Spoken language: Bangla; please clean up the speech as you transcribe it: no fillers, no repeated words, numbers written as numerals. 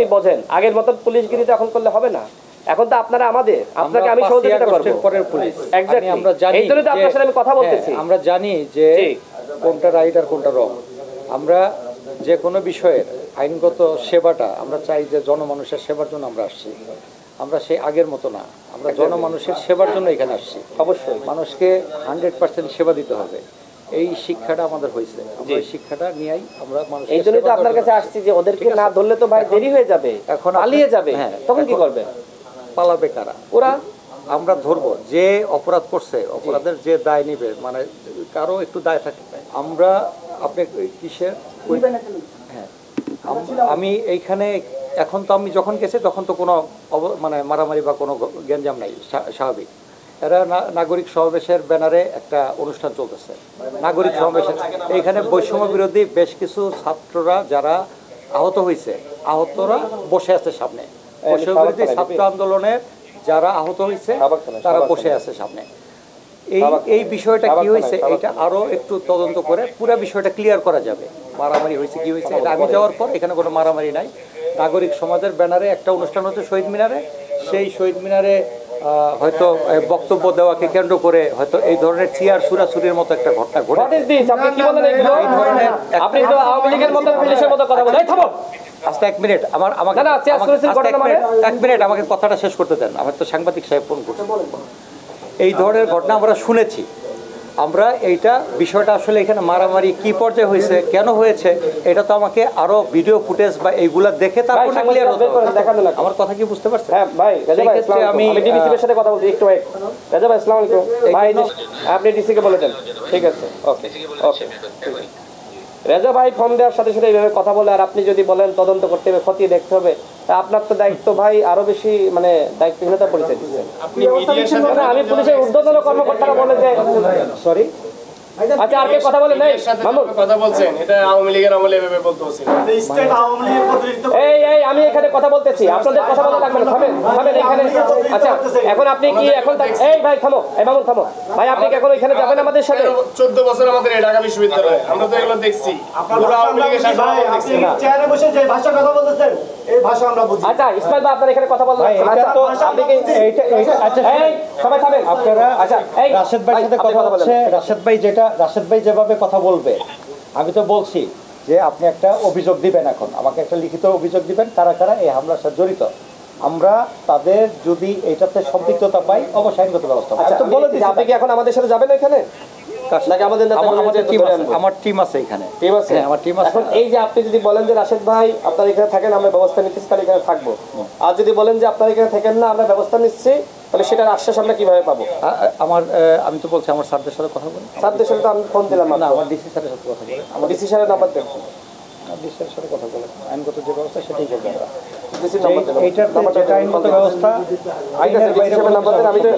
আপনি বোঝেন, আগের মতন পুলিশগিরি তো এখন করলে হবে না। এখন তো আপনারা আমাদের, আপনাকে আমি সহযোগিতা করব পরের পুলিশ। এক্স্যাক্টলি, আমরা জানি, এই জন্য তো আপনার সাথে আমি কথা বলতেছি। আমরা জানি যে কোনটা রাইট আর কোনটা রং। আমরা যে কোনো বিষয়ের আইনগত সেবাটা আমরা চাই, যে জনমানুষের সেবার জন্য আমরা আসছি। আমরা সেই আগের মতো না, আমরা জনমানুষের সেবার জন্য এখানে আসছি। অবশ্যই মানুষকে 100% সেবা দিতে হবে, এই শিক্ষাটা আমাদের হয়েছে। এই শিক্ষাটা নিয়েই আমরা মানুষ, এই জন্যই তো আপনার কাছে আসছি যে ওদেরকে না ধরলে তো ভাই দেরি হয়ে যাবে, এখন পালিয়ে যাবে। তখন কি করবে? পালাবে কারা? ওরা। আমরা ধরবো যে অপরাধ করছে, অপরাধের যে দায় নিবে, মানে কারো একটু দায় থাকে। আমরা আপনি কিসের, হ্যাঁ আমি এইখানে এখন তো আমি যখন গেছি তখন তো কোনো মানে মারামারি বা কোনো গ্যাঞ্জাম নাই, স্বাভাবিক। এরা নাগরিক সমাবেশের ব্যানারে একটা অনুষ্ঠান চলতেছে, নাগরিক সমাবেশের এইখানে বৈষম্য বিরোধী বেশ কিছু ছাত্ররা যারা আহত হয়েছে, আহতরা বসে আছে সামনে। বৈষম্য বিরোধী ছাত্র আন্দোলনের যারা আহত হয়েছে তারা বসে আছে সামনে। এই বিষয়টা কি হয়েছে এটা আরো একটু তদন্ত করে পুরো বিষয়টা ক্লিয়ার করা যাবে। মারামারি হয়েছে কি হয়েছে এটা আমি যাওয়ার পর এখানে কোনো মারামারি নাই। নাগরিক সমাজের ব্যানারে একটা অনুষ্ঠান হচ্ছে শহীদ মিনারে, সেই শহীদ মিনারে হয়তো বক্তব্য দেওয়াকে কেন্দ্র করে হয়তো এই ধরনের চিয়ার সুরাসুরির মতো একটা ঘটনা ঘটে। আচ্ছা এক মিনিট, আমাকে কথাটা শেষ করতে দেন। আমার তো সাংবাদিক সাহেব ফোন করছে। এই ধরনের ঘটনা আমরা শুনেছি, আমরা এইটা বিষয়টা আসলে এখানে মারামারি কি পর্যায়ে হয়েছে, কেন হয়েছে, এটা তো আমাকে আরো ভিডিও ফুটেজ বা এইগুলা দেখে তারপর ক্লিয়ার হতে হবে। আমার কথা কি বুঝতে পারছেন? হ্যাঁ ভাই, আমি ডিসির সাথে কথা বলছি, একটু ওয়েট। রাজা ভাই আসসালামু আলাইকুম। ভাই আপনি ডিসি কে বলে দেন। ঠিক আছে, ওকে ওকে। রেজা ভাই ফোন দেওয়ার সাথে সাথে এইভাবে কথা বলে, আর আপনি যদি বলেন তদন্ত করতে হবে, খতিয়ে দেখতে হবে, তা আপনার তো দায়িত্ব ভাই আরো বেশি, মানে দায়িত্বহীনতা পরিচয় দিচ্ছেন। আমি পুলিশের ঊর্ধ্বতন কর্মকর্তারা বলে যে সরি। আচ্ছা আর কে কথা বলে নাই? মামুন কথা বলছেন, এটা আওয়ামী লীগের আমলে এভাবে বলতে হচ্ছে। এই আমি এখানে কথা বলতেছি, আপনাদের কথা বলা লাগবে না। থামেন থামেন এখানে। আচ্ছা এখন আপনি কি এখন, এই ভাই থামো, এই মামুন থামো। ভাই আপনি কি এখন ওইখানে যাবেন আমাদের সাথে? 14 বছর আমাদের এই ঢাকা বিশ্ববিদ্যালয়ে, আমরা তো এগুলো দেখছি। পুরো আওয়ামী লীগের শাসন দেখছি। চেয়ারে বসে যে ভাষা কথা বলতেছেন, এই ভাষা আমরা বুঝি। আচ্ছা ইসমাইল ভাই আপনার এখানে কথা বললেন। আচ্ছা তো আপনি কি আচ্ছা এই সবাই থামেন আপনারা। আচ্ছা এই রাশেদ ভাইয়ের সাথে কথা বলছে, রাশেদ ভাই যেভাবে কথা বলবে, আমি তো বলছি যে আপনি একটা অভিযোগ দিবেন, এখন আমাকে একটা লিখিত অভিযোগ দিবেন কারা কারা এই হামলার সাথে জড়িত। আমরা তাদের যদি এটাতে সম্পৃক্ততা পাই অবশ্যই আইনগত ব্যবস্থা। আচ্ছা তো বলে দিচ্ছি, আপনি কি এখন আমাদের সাথে যাবেন এখানে? নাকি আমাদের আমার টিম আছে এখানে। টিম আছে? আমার টিম আছে। এখন এই যে আপনি যদি বলেন যে রাশেদ ভাই আপনার এখানে থাকেন, আমরা ব্যবস্থা নিচ্ছি, তাহলে এখানে থাকবো। আর যদি বলেন যে আপনার এখানে থাকেন না, আমরা ব্যবস্থা নিচ্ছি, তাহলে সেটার আশ্বাস আমরা কিভাবে পাবো? আমি তো বলছি আমার স্যারদের সাথে কথা বলি। স্যারদের সাথে তো আমি ফোন দিলাম না, আমার ডিসি স্যারের সাথে কথা বলে। আমার ডিসি স্যারের নাম্বার দেন। ডিসি স্যারের সাথে কথা বলে আইনগত যে ব্যবস্থা সেটাই করবো আমরা। ডিসির নাম্বার দেন। এইটার যেটা আইনগত ব্যবস্থা, আইনের বাইরে নাম্বার দেন। আমি তো